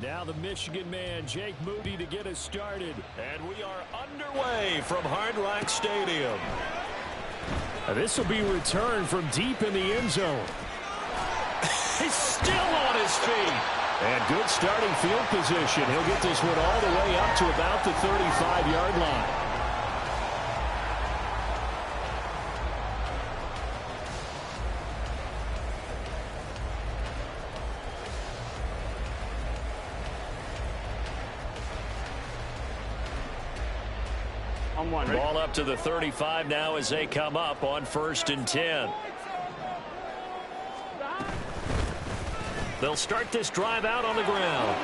Now the Michigan man, Jake Moody, to get us started. And we are underway from Hard Rock Stadium. This will be returned from deep in the end zone. He's still on his feet. And good starting field position. He'll get this one all the way up to about the 35-yard line. Ball up to the 35 now as they come up on 1st and 10. They'll start this drive out on the ground.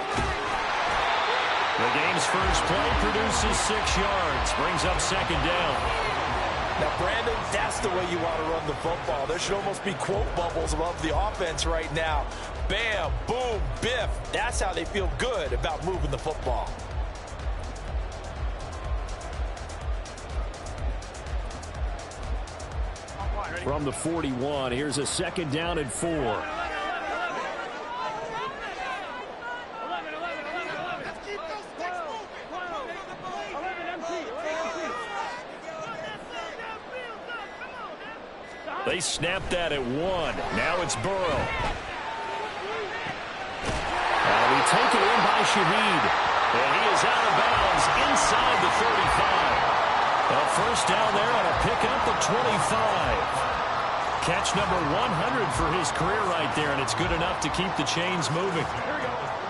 The game's first play produces 6 yards, brings up 2nd down. Now, Brandon, that's the way you want to run the football. There should almost be quote bubbles above the offense right now. Bam, boom, biff. That's how they feel good about moving the football. From the 41, here's a 2nd down and 4. They snapped that at 1. Now it's Burrow. And we take it in by Shaheed. And he is out of bounds inside the 35. A 1st down there on a pickup at 25. Catch number 100 for his career right there, and it's good enough to keep the chains moving.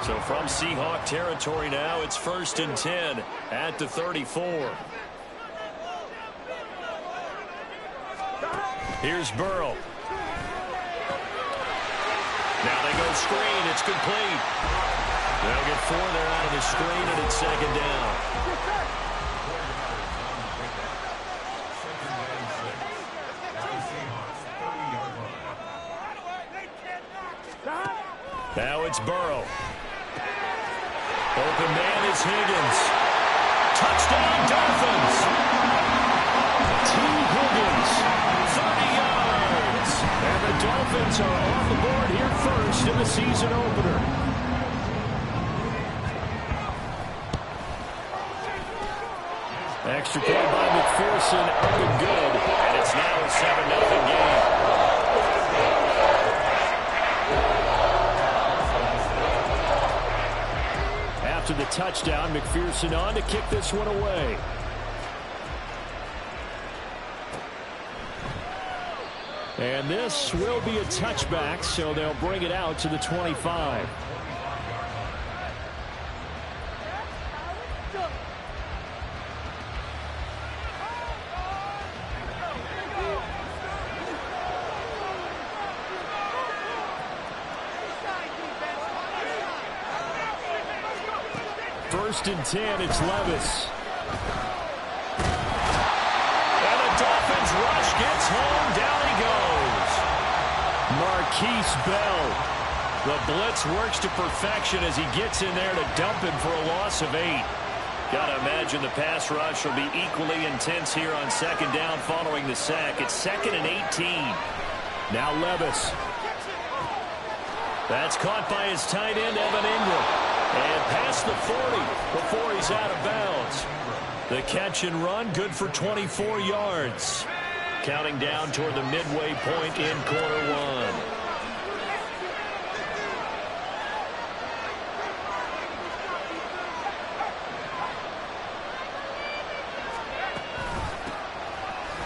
So from Seahawk territory now, it's 1st and 10 at the 34. Here's Burrow. Now they go screen. It's complete. They'll get 4 there out of the screen, and it's 2nd down. Now it's Burrow. Open man is Higgins. Touchdown, Dolphins. T. Higgins, 30 yards. And the Dolphins are on the board here first in the season opener. Extra point by McPherson, up and good. And it's now a 7-0 game. After the touchdown, McPherson on to kick this one away. And this will be a touchback, so they'll bring it out to the 25. First and 10, it's Levis. And the Dolphins rush gets home. Down he goes. Marquise Bell. The blitz works to perfection as he gets in there to dump him for a loss of 8. Got to imagine the pass rush will be equally intense here on 2nd down following the sack. It's 2nd and 18. Now Levis. That's caught by his tight end, Evan Ingram. And past the 40 before he's out of bounds. The catch and run, good for 24 yards. Counting down toward the midway point in quarter 1.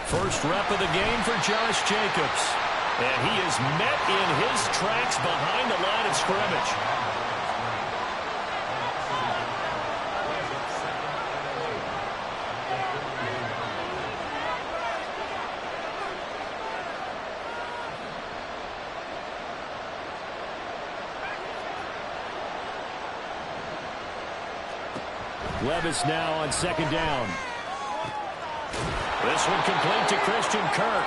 First rep of the game for Josh Jacobs. And he is met in his tracks behind the line of scrimmage. Levis now on 2nd down. This one complete to Christian Kirk.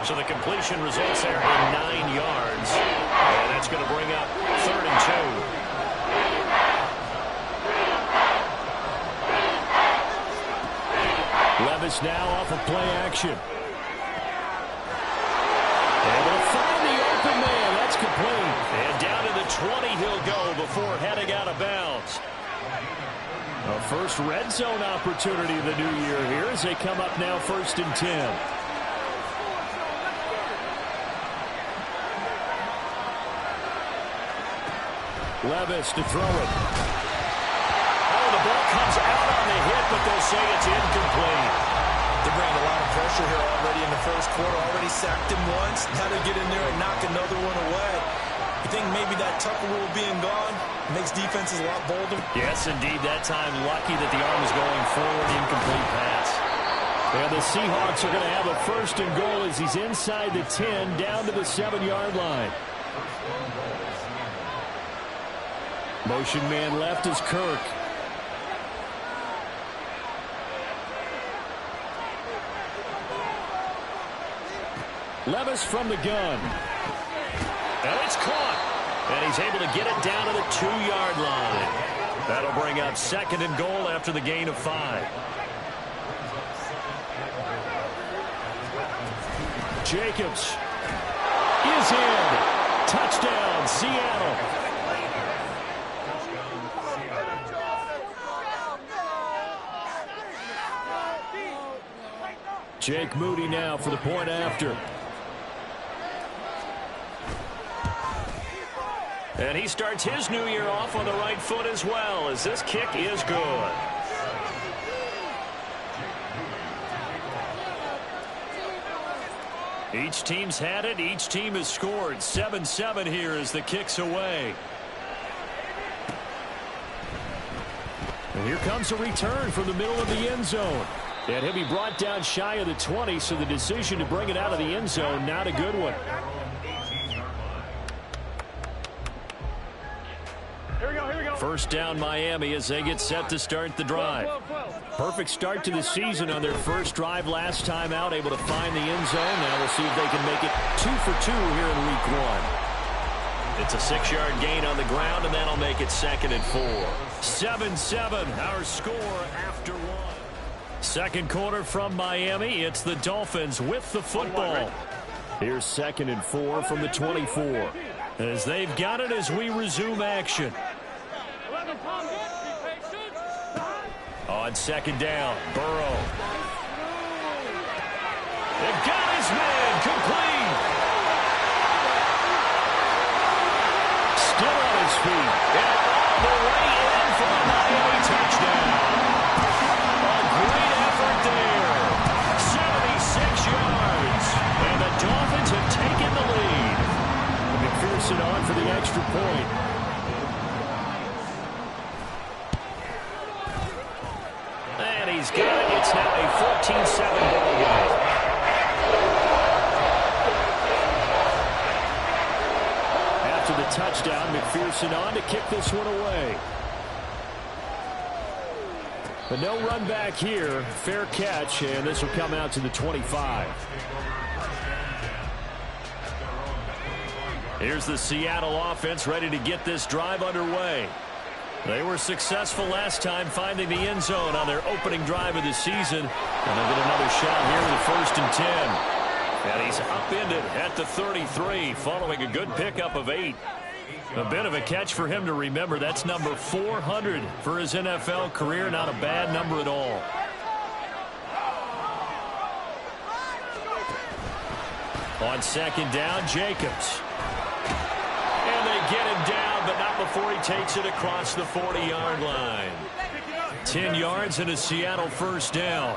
So the completion results there in 9 yards. And that's going to bring up 3rd and 2. Levis now off of play action. And they'll find the open man. That's complete. And down to the 20 he'll go before heading out of bounds. A first red zone opportunity of the new year here as they come up now 1st and 10. Levis to throw it. Oh, the ball comes out on the hit, but they'll say it's incomplete. They're bringing a lot of pressure here already in the first quarter. Already sacked him once. Now they get in there and knock another one away. You think maybe that Tucker rule being gone makes defenses a lot bolder? Yes, indeed. That time, lucky that the arm was going forward. Incomplete pass. And the Seahawks are going to have a 1st and goal as he's inside the 10, down to the 7-yard line. Motion man left is Kirk. Levis from the gun. And it's caught. And he's able to get it down to the 2-yard line. That'll bring up 2nd and goal after the gain of 5. Jacobs is in. Touchdown, Seattle. Jake Moody now for the point after. And he starts his new year off on the right foot as well, as this kick is good. Each team's had it. Each team has scored. 7-7 here as the kick's away. And here comes a return from the middle of the end zone. And he'll be brought down shy of the 20, so the decision to bring it out of the end zone, not a good one. First down Miami as they get set to start the drive. Perfect start to the season on their first drive last time out, able to find the end zone. Now we'll see if they can make it 2 for 2 here in week 1. It's a 6-yard gain on the ground, and that'll make it 2nd and 4. 7-7, our score after 1. Second quarter from Miami. It's the Dolphins with the football. Here's 2nd and 4 from the 24. As they've got it as we resume action. On 2nd down, Burrow. They've got his man complete. Still on his feet. And all the way in for a Miami touchdown. A great effort there. 76 yards. And the Dolphins have taken the lead. McPherson on for the extra point. And he's got it. It's now a 14-7 ball game. After the touchdown, McPherson on to kick this one away. But no run back here. Fair catch, and this will come out to the 25. Here's the Seattle offense ready to get this drive underway. They were successful last time finding the end zone on their opening drive of the season. And they'll get another shot here with a 1st and 10. And he's upended at the 33 following a good pickup of 8. A bit of a catch for him to remember. That's number 400 for his NFL career. Not a bad number at all. On 2nd down, Jacobs. And they get him down, but not before he takes it across the 40-yard line. 10 yards and a Seattle 1st down.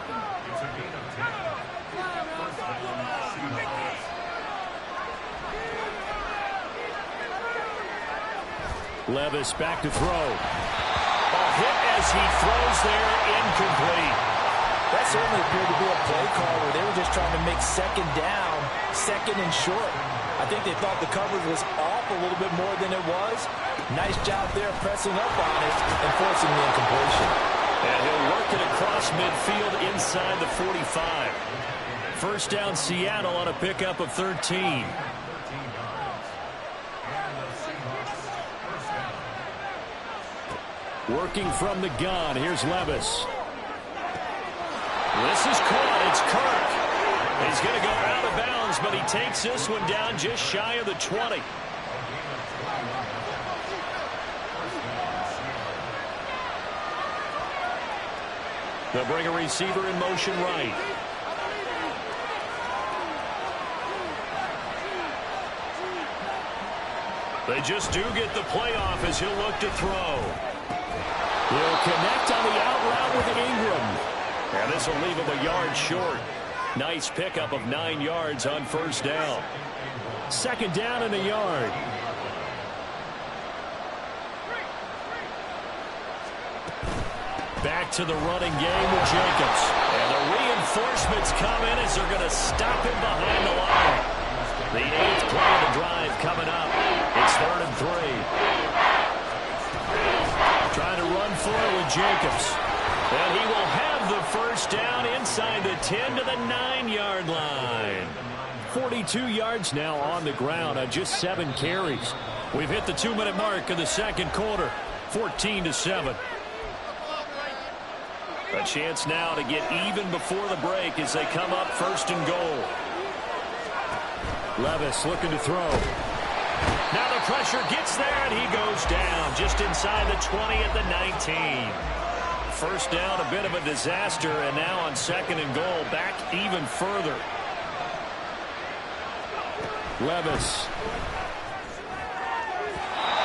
Levis back to throw. A hit as he throws there, incomplete. That certainly appeared to be a play call where they were just trying to make 2nd down, 2nd and short. I think they thought the coverage was off a little bit more than it was. Nice job there pressing up on it and forcing the incompletion. And he'll work it across midfield inside the 45. 1st down Seattle on a pickup of 13. Working from the gun. Here's Levis. This is caught. It's Kirk. He's going to go out of bounds, but he takes this one down just shy of the 20. They'll bring a receiver in motion right. They just do get the playoff as he'll look to throw. He'll connect on the out route with Ingram. And this will leave him a yard short. Nice pickup of 9 yards on first down. Second down and a yard. Back to the running game with Jacobs. And the reinforcements come in as they're going to stop him behind the line. The 8th play of the drive coming up. It's 3rd and 3. Trying to run for it with Jacobs. And he will have the first down inside the 10 to the 9-yard line. 42 yards now on the ground on just 7 carries. We've hit the 2-minute mark of the second quarter. 14-7. A chance now to get even before the break as they come up 1st and goal. Levis looking to throw. Now the pressure gets there, and he goes down just inside the 20 at the 19. First down, a bit of a disaster, and now on 2nd and goal, back even further. Levis.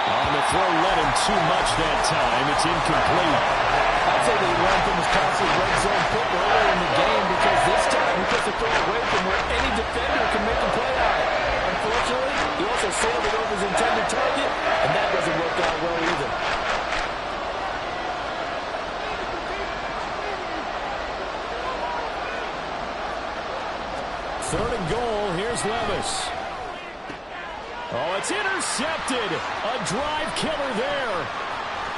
On the throw, led him too much that time. It's incomplete. I'd say that he learned from his costly red zone pick earlier in the game, because this time he puts the throw away from where any defender can make a play on it. Unfortunately, he also sailed it over his intended target, and that doesn't work out well either. Third and goal, here's Levis. Oh, it's intercepted. A drive killer there.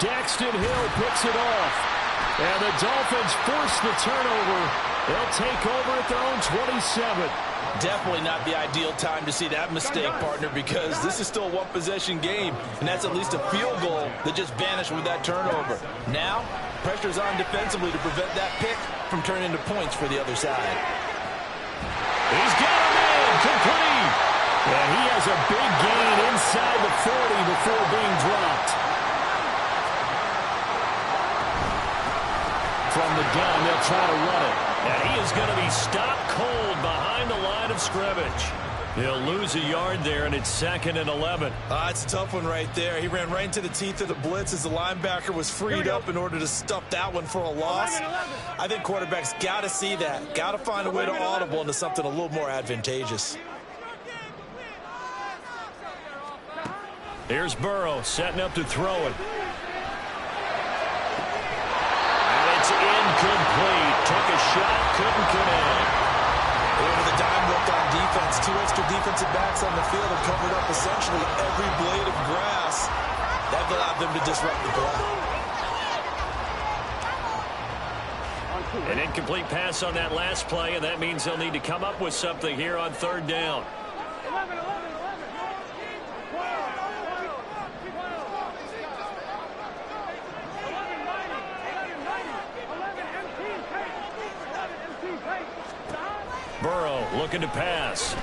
Daxton Hill picks it off. And the Dolphins force the turnover. They'll take over at their own 27. Definitely not the ideal time to see that mistake, partner, because this is still a one-possession game, and that's at least a field goal that just vanished with that turnover. Now, pressure's on defensively to prevent that pick from turning into points for the other side. He's got a man, complete. And he has a big gain inside the 40 before being dropped. From the gun, they'll try to run it. And he is going to be stopped cold behind the line of scrimmage. He'll lose a yard there, and it's 2nd and 11. It's a tough one right there. He ran right into the teeth of the blitz as the linebacker was freed up in order to stuff that one for a loss. I think quarterbacks got to see that. Got to find a way to audible into something a little more advantageous. Here's Burrow setting up to throw it. And it's incomplete. Took a shot, couldn't connect. Over the dime look on defense. 2 extra defensive backs on the field have covered up essentially every blade of grass. That allowed them to disrupt the play. An incomplete pass on that last play, and that means they'll need to come up with something here on 3rd down. Burrow looking to pass.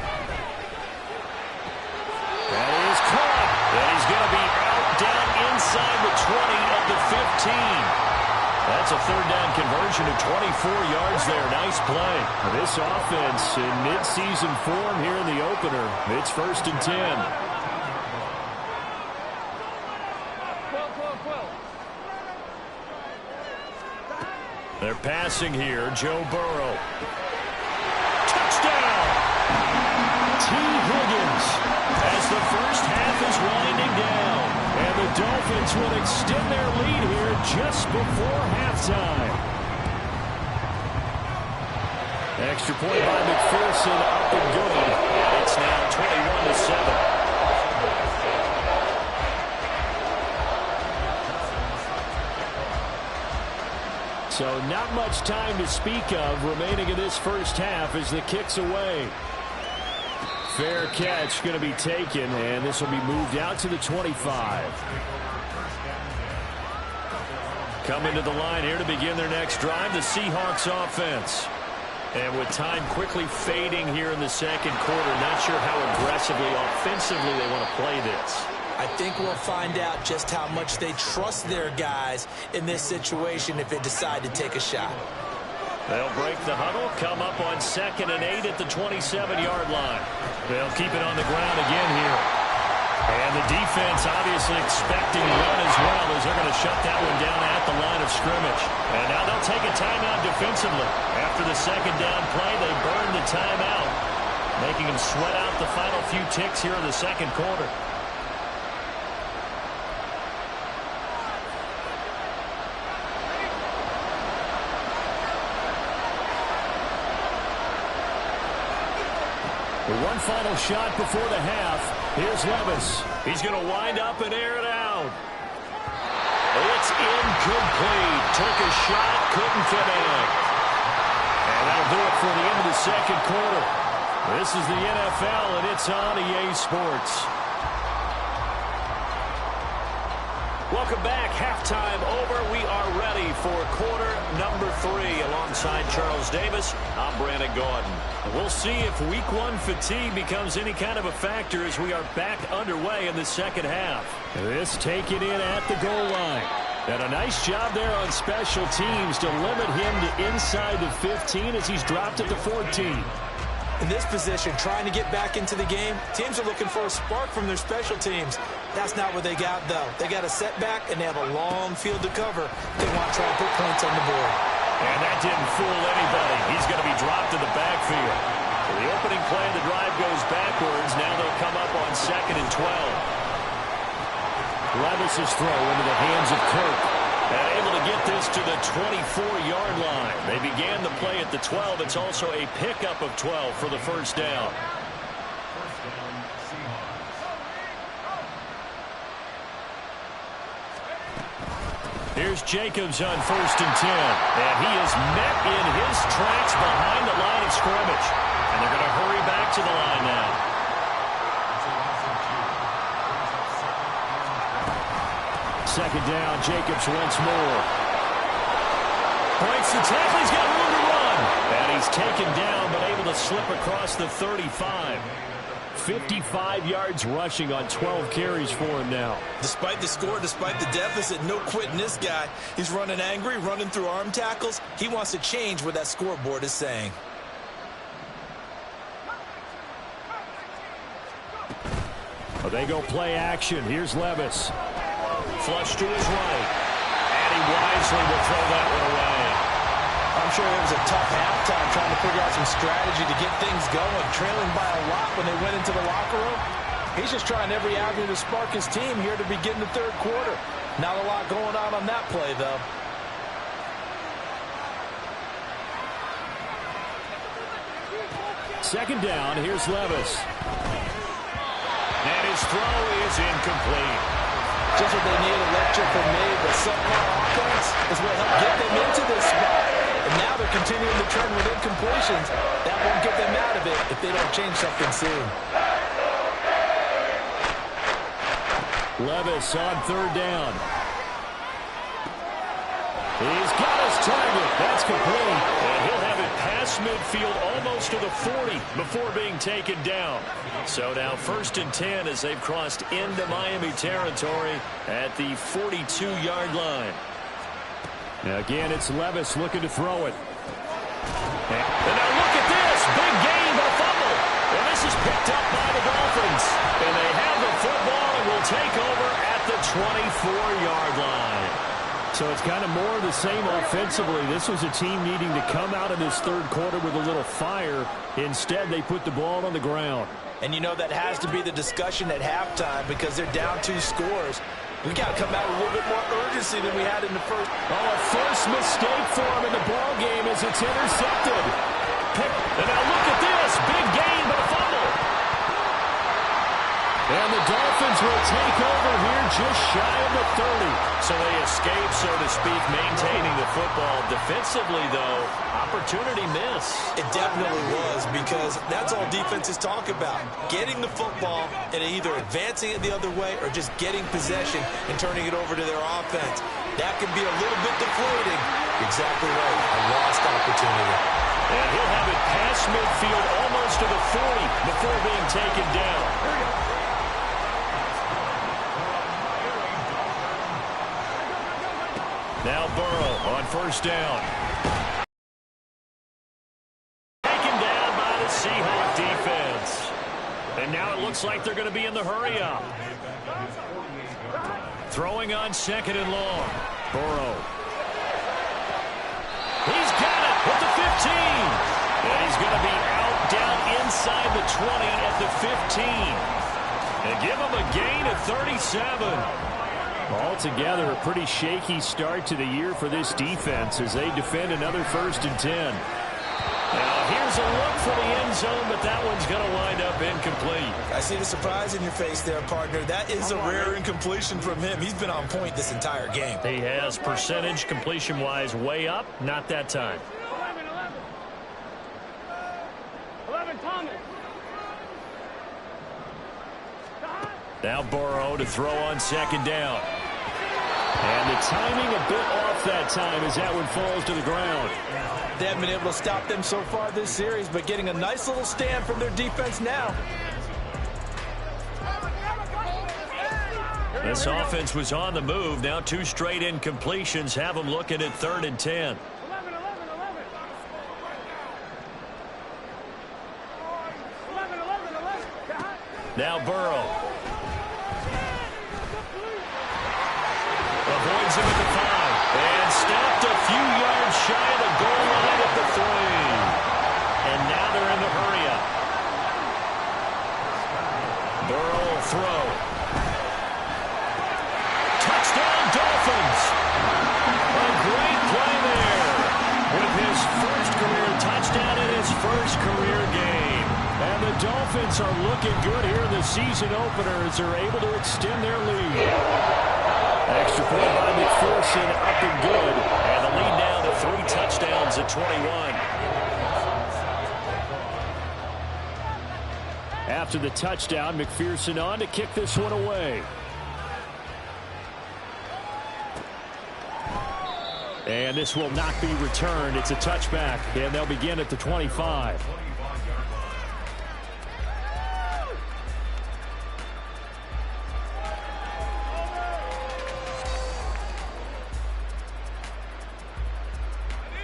That is caught. And he's going to be out down inside the 20 at the 15. That's a 3rd down conversion of 24 yards there. Nice play. This offense in mid-season form here in the opener. It's 1st and 10. They're passing here. Joe Burrow. Touchdown! T. Higgins as the first half is winding down. And the Dolphins will extend their lead here just before halftime. Extra point by McPherson, up and good. It's now 21-7. So not much time to speak of remaining in this first half as the kick's away. Fair catch going to be taken, and this will be moved out to the 25. Coming to the line here to begin their next drive, the Seahawks offense. And with time quickly fading here in the second quarter, not sure how aggressively, offensively they want to play this. I think we'll find out just how much they trust their guys in this situation if they decide to take a shot. They'll break the huddle, come up on 2nd and 8 at the 27-yard line. They'll keep it on the ground again here. And the defense obviously expecting run as well as they're going to shut that one down at the line of scrimmage. And now they'll take a timeout defensively. After the 2nd down play, they burn the timeout, making them sweat out the final few ticks here in the 2nd quarter. One final shot before the half. Here's Levis. He's going to wind up and air it out. It's incomplete. Took a shot, couldn't connect. And that'll do it for the end of the 2nd quarter. This is the NFL, and it's on EA Sports. Welcome back. Halftime over. We are ready for quarter number 3. Alongside Charles Davis, I'm Brandon Gordon. We'll see if week 1 fatigue becomes any kind of a factor as we are back underway in the 2nd half. This taken in at the goal line. And a nice job there on special teams to limit him to inside the 15 as he's dropped at the 14. In this position, trying to get back into the game, teams are looking for a spark from their special teams. That's not what they got, though. They got a setback, and they have a long field to cover. They want to try and put points on the board. And that didn't fool anybody. He's going to be dropped to the backfield. The opening play of the drive goes backwards. Now they'll come up on 2nd and 12. Levis's throw into the hands of Kirk. And able to get this to the 24-yard line. They began the play at the 12. It's also a pickup of 12 for the first down. Here's Jacobs on 1st and 10. And he is met in his tracks behind the line of scrimmage. And they're going to hurry back to the line now. 2nd down, Jacobs once more. Breaks the tackle, he's got room to run. And he's taken down, but able to slip across the 35. 55 yards rushing on 12 carries for him now. Despite the score, despite the deficit, no quitting this guy. He's running angry, running through arm tackles. He wants to change what that scoreboard is saying. Well, they go play action. Here's Levis. Flush to his right. And he wisely will throw that one away. I'm sure it was a tough halftime trying to figure out some strategy to get things going. Trailing by a lot when they went into the locker room. He's just trying every avenue to spark his team here to begin the 3rd quarter. Not a lot going on that play, though. Second down, here's Levis. And his throw is incomplete. Just what they need, a lecture from me. The subpar offense is what helped get them into this spot. And now they're continuing the trend with incompletions. That won't get them out of it if they don't change something soon. Levis on 3rd down. He's got his target. That's complete. And he'll have it past midfield almost to the 40 before being taken down. So now 1st and 10 as they've crossed into Miami territory at the 42-yard line. Now again, it's Levis looking to throw it. And now look at this. Big gain, but a fumble. And this is picked up by the Dolphins. And they have the football and will take over at the 24-yard line. So it's kind of more of the same offensively. This was a team needing to come out of this 3rd quarter with a little fire. Instead, they put the ball on the ground. And you know that has to be the discussion at halftime because they're down 2 scores. We got to come out with a little bit more urgency than we had in the first. Oh, a first mistake for him in the ball game as it's intercepted. And now look at this. Big gain, but a fumble. And the Dolphins will take over here just shy of the 30. So they escape, so to speak, maintaining the football. Defensively, though, opportunity miss. It definitely was because that's all defenses talk about. Getting the football and either advancing it the other way or just getting possession and turning it over to their offense. That can be a little bit deflating. Exactly right. A lost opportunity. And he'll have it past midfield almost to the 40 before being taken down. Now Burrow on 1st down. And now it looks like they're going to be in the hurry-up. Throwing on second and long. Burrow. He's got it with the 15. And he's going to be out down inside the 20 at the 15. And give him a gain of 37. Altogether, a pretty shaky start to the year for this defense as they defend another 1st and 10. Now, here's a look for the end zone, but that one's going to wind up incomplete. I see the surprise in your face there, partner. That is a rare incompletion from him. He's been on point this entire game. He has percentage completion-wise way up. Not that time. 11, Thomas. Now Burrow to throw on second down. And the timing a bit off that time as that one falls to the ground. They haven't been able to stop them so far this series, but getting a nice little stand from their defense now. This offense was on the move. Now 2 straight incompletions have them looking at 3rd and 10. 11. Now Burrow. Avoids him at the 5. And stopped a few yards shy of the goal line at the 3. And now they're in the hurry-up. Burrow will throw. Touchdown, Dolphins. A great play there with his first career touchdown in his first career game. And the Dolphins are looking good here in the season opener as they're able to extend their lead. Extra point by McPherson, up and good. And the lead now to 3 touchdowns at 21. After the touchdown, McPherson on to kick this one away. And this will not be returned. It's a touchback, and they'll begin at the 25.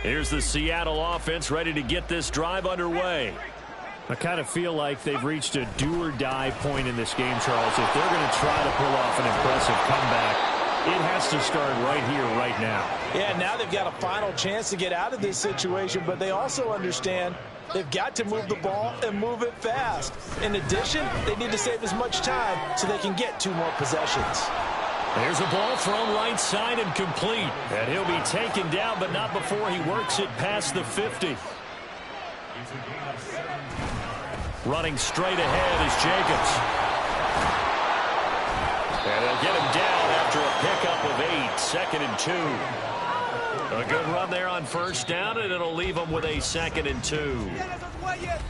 Here's the Seattle offense ready to get this drive underway. I kind of feel like they've reached a do-or-die point in this game, Charles. If they're going to try to pull off an impressive comeback, it has to start right here, right now. Yeah, now they've got a final chance to get out of this situation, but they also understand they've got to move the ball and move it fast. In addition, they need to save as much time so they can get 2 more possessions. There's a ball thrown right side and complete. And he'll be taken down, but not before he works it past the 50. Running straight ahead is Jacobs. And they'll get him down after a pickup of 8, 2nd and 2. A good run there on first down, and it'll leave them with a 2nd and 2.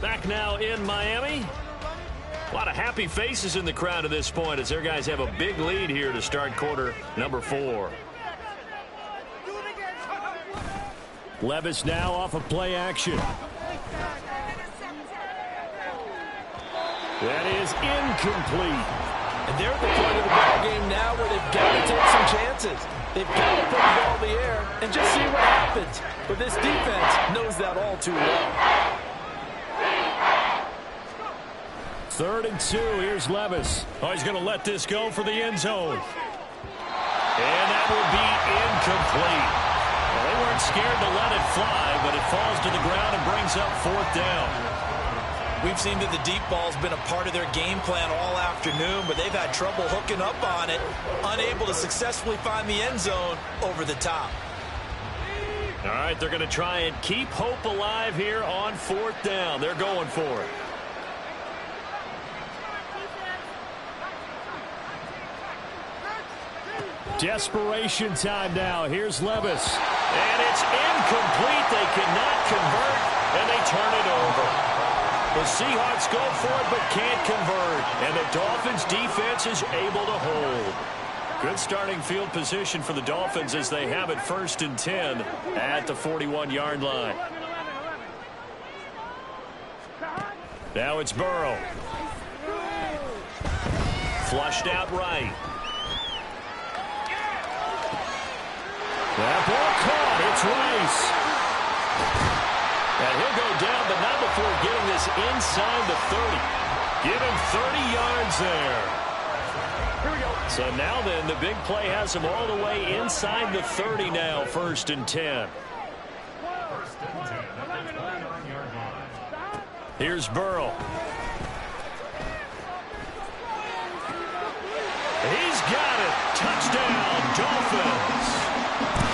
Back now in Miami. A lot of happy faces in the crowd at this point as their guys have a big lead here to start quarter number 4. Levis now off of play action. That is incomplete. And they're at the point of the ball game now where they've got to take some chances. They've got to put the ball in the air and just see what happens. But this defense knows that all too well. 3rd and 2. Here's Levis. Oh, he's going to let this go for the end zone. And that will be incomplete. Well, they weren't scared to let it fly, but it falls to the ground and brings up 4th down. We've seen that the deep ball's been a part of their game plan all afternoon, but they've had trouble hooking up on it, unable to successfully find the end zone over the top. All right, they're going to try and keep hope alive here on 4th down. They're going for it. Desperation time now. Here's Levis. And it's incomplete. They cannot convert, and they turn it over. The Seahawks go for it but can't convert, and the Dolphins defense is able to hold. Good starting field position for the Dolphins as they have it 1st and 10 at the 41-yard line. Now it's Burrow. Flushed out right. That ball caught. It's Rice. And he'll go down, but not before getting this inside the 30. Give him 30 yards there. Here we go. So now then, the big play has him all the way inside the 30 now, 1st and 10. Here's Burrow. He's got it. Touchdown, Dolphins.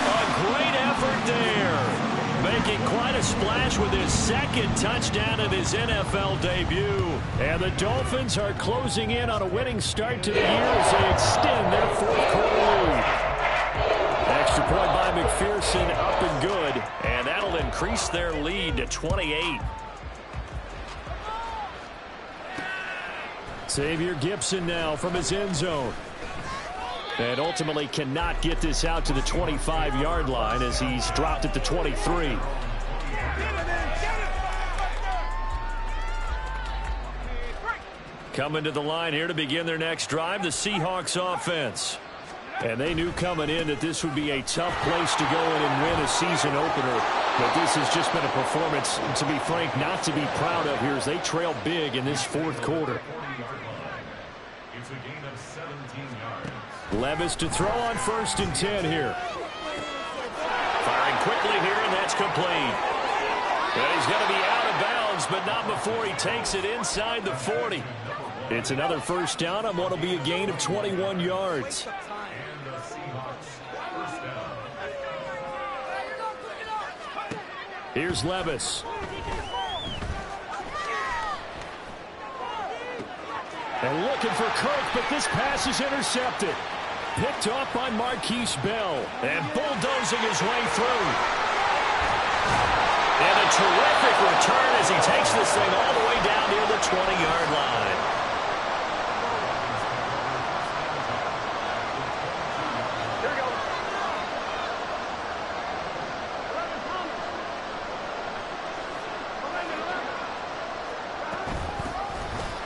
A great effort there. Making quite a splash with his 2nd touchdown of his NFL debut. And the Dolphins are closing in on a winning start to the year as they extend their 4th quarter lead. Extra point by McPherson, up and good. And that'll increase their lead to 28. Xavier Gipson now from his end zone. And ultimately cannot get this out to the 25-yard line as he's dropped at the 23. Coming to the line here to begin their next drive, the Seahawks offense. And they knew coming in that this would be a tough place to go in and win a season opener. But this has just been a performance, to be frank, not to be proud of here as they trail big in this 4th quarter. It's a gain of 17 yards. Levis to throw on 1st and 10 here. Firing quickly here, and that's complete. And he's going to be out of bounds, but not before he takes it inside the 40. It's another 1st down on what will be a gain of 21 yards. And the Seahawks first down. Here's Levis. And looking for Kirk, but this pass is intercepted. Picked off by Marquise Bell. And bulldozing his way through. And a terrific return as he takes this thing all the way down near the 20-yard line. Here we go. 11 Thomas.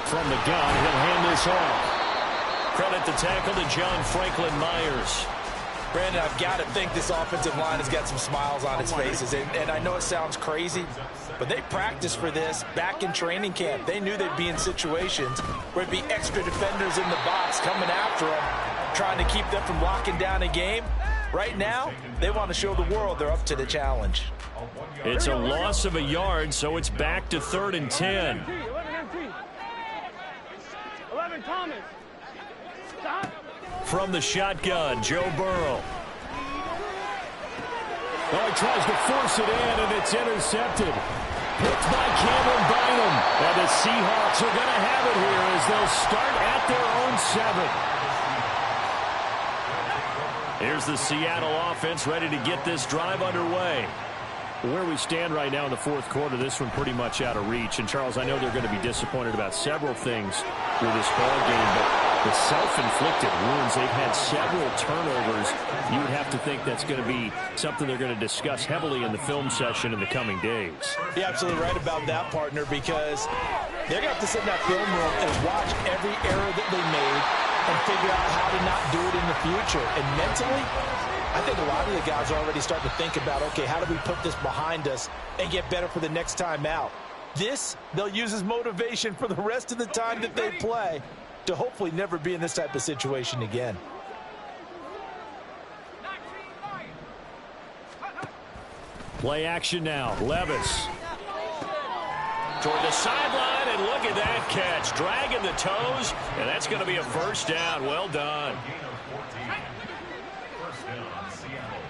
From the gun, he'll hand this off. Credit the tackle to John Franklin Myers. Brandon, I've got to think this offensive line has got some smiles on its faces. And I know it sounds crazy, but they practiced for this back in training camp. They knew they'd be in situations where it'd be extra defenders in the box coming after them, trying to keep them from locking down a game. Right now, they want to show the world they're up to the challenge. It's a loss of a yard, so it's back to 3rd and 10. 11 Thomas. Stop. From the shotgun, Joe Burrow. Oh, he tries to force it in, and it's intercepted. Picked by Cameron Bynum. And the Seahawks are going to have it here as they'll start at their own 7. Here's the Seattle offense ready to get this drive underway. Where we stand right now in the 4th quarter, this one pretty much out of reach. And, Charles, I know they're going to be disappointed about several things with this ball game, but the self-inflicted wounds, they've had several turnovers. You would have to think that's going to be something they're going to discuss heavily in the film session in the coming days. You're absolutely right about that, partner, because they're going to have to sit in that film room and watch every error that they made and figure out how to not do it in the future. And mentally, I think a lot of the guys are already starting to think about, okay, how do we put this behind us and get better for the next time out? This, they'll use as motivation for the rest of the time that they play to hopefully never be in this type of situation again. Play action now. Levis. Toward the sideline, and look at that catch. Dragging the toes, and that's going to be a 1st down. Well done. First down, Seattle.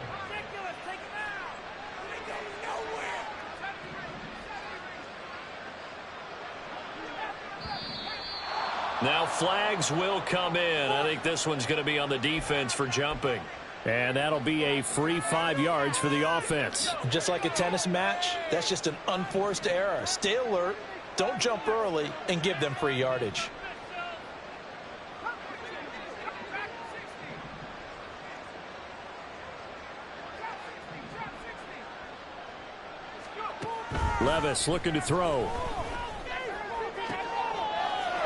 Now flags will come in. I think this one's going to be on the defense for jumping. And that'll be a free 5 yards for the offense. Just like a tennis match, that's just an unforced error. Stay alert, don't jump early, and give them free yardage. Levis looking to throw.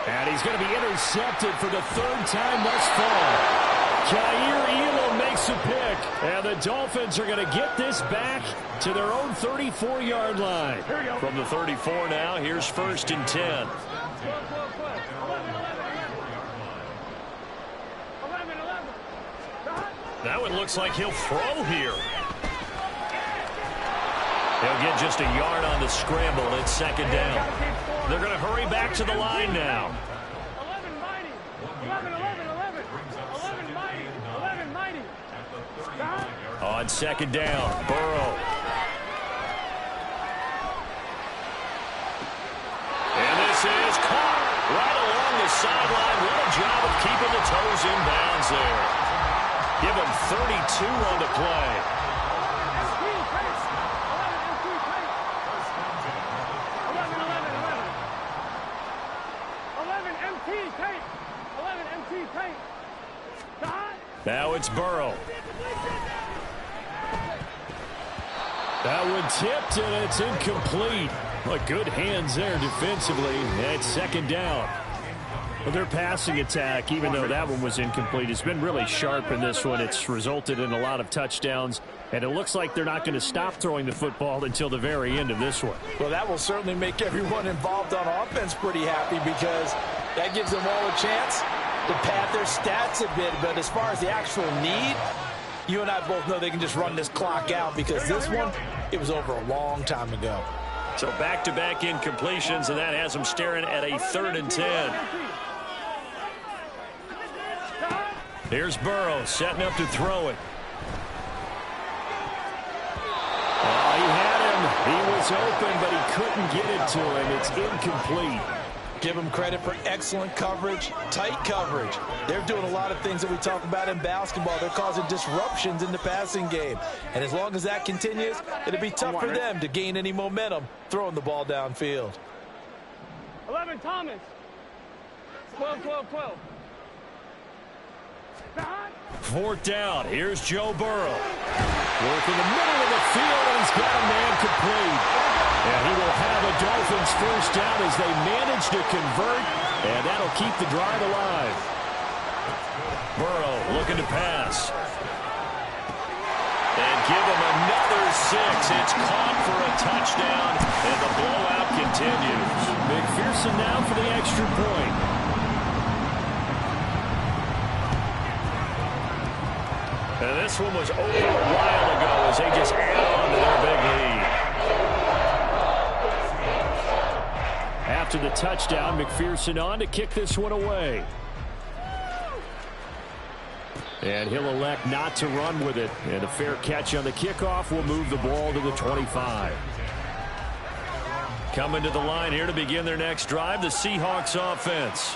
And he's going to be intercepted for the 3rd time thus far. Jair Elam makes a pick. And the Dolphins are going to get this back to their own 34-yard line. From the 34 now, here's 1st and 10. That one looks like he'll throw here. He'll get just a yard on the scramble. It's second down. They're going to hurry back to the line now. 11 mighty. 11, 11, 11. 11 mighty. 11 mighty. On second down, Burrow. And this is caught right along the sideline. What a job of keeping the toes in bounds there. Give him 32 on the play. 11 MT tape. 11 MT tape. Now it's Burrow. That one tipped, and it's incomplete. But good hands there defensively. It's second down. Well, their passing attack, even though that one was incomplete, has been really sharp in this one. It's resulted in a lot of touchdowns, and it looks like they're not going to stop throwing the football until the very end of this one. Well, that will certainly make everyone involved on offense pretty happy because that gives them all a chance to pad their stats a bit. But as far as the actual need, you and I both know they can just run this clock out because this one, it was over a long time ago. So back-to-back incompletions, and that has them staring at a 3rd and 10. Here's Burrow setting up to throw it. Oh, he had him. He was open, but he couldn't get it to him. It's incomplete. Give them credit for excellent coverage, tight coverage. They're doing a lot of things that we talk about in basketball. They're causing disruptions in the passing game. And as long as that continues, it'll be tough for them to gain any momentum throwing the ball downfield. 11 Thomas. 12, 12, 12. 4th down. Here's Joe Burrow. Work in the middle of the field, and he's got a man complete. And he will have a Dolphins first down as they manage to convert, and that'll keep the drive alive. Burrow looking to pass. And give him another 6. It's caught for a touchdown, and the blowout continues. McPherson now for the extra point. And this one was over a while ago as they just add on to their big lead. After the touchdown, McPherson on to kick this one away. And he'll elect not to run with it. And a fair catch on the kickoff will move the ball to the 25. Coming to the line here to begin their next drive, the Seahawks offense.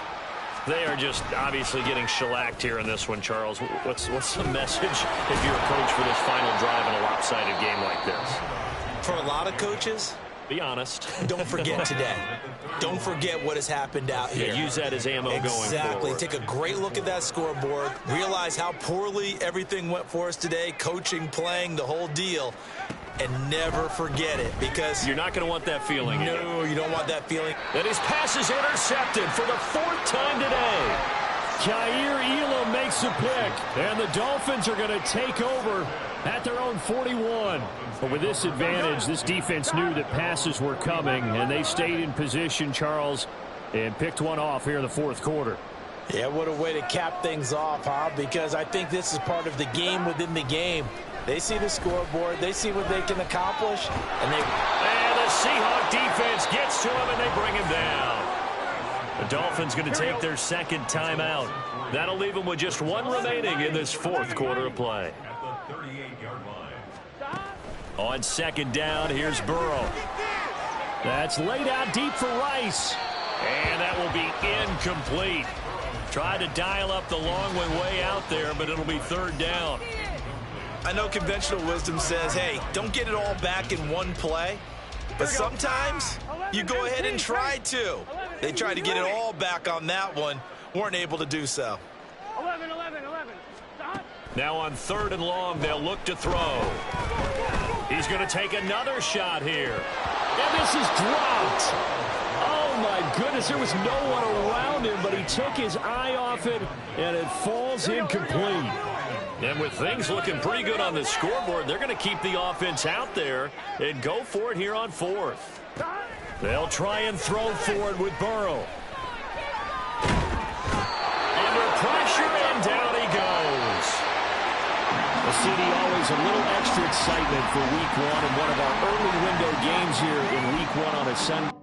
They are just obviously getting shellacked here in this one, Charles. What's the message if you're a coach for this final drive in a lopsided game like this? For a lot of coaches, be honest. Don't forget today. Don't forget what has happened out here. Yeah, use that as ammo going forward. Exactly. Take a great look at that scoreboard. Realize how poorly everything went for us today. Coaching, playing, the whole deal. And never forget it because you're not going to want that feeling. No, you don't want that feeling. And his pass is intercepted for the 4th time today. Kaiir Elam makes a pick, and the Dolphins are going to take over at their own 41. But with this advantage, this defense knew that passes were coming, and they stayed in position, Charles, and picked one off here in the 4th quarter. Yeah, what a way to cap things off, huh? Because I think this is part of the game within the game. They see the scoreboard, they see what they can accomplish, and the Seahawk defense gets to him, and they bring him down. The Dolphins going to take their 2nd timeout. That'll leave them with just one remaining in this 4th quarter of play. On 2nd down, here's Burrow. That's laid out deep for Rice. And that will be incomplete. Tried to dial up the long one way out there, but it'll be 3rd down. I know conventional wisdom says, hey, don't get it all back in one play. But sometimes you go ahead and try to. They tried to get it all back on that one. Weren't able to do so. 11, 11, 11. Now on 3rd and long, they'll look to throw. He's going to take another shot here. And this is dropped. Oh, my goodness. There was no one around him, but he took his eye off it, and it falls incomplete. And with things looking pretty good on the scoreboard, they're going to keep the offense out there and go for it here on 4th. They'll try and throw for it with Burrow. Under pressure, and down he goes. Well, CD, always a little extra excitement for Week 1 and one of our early window games here in Week 1 on a Sunday.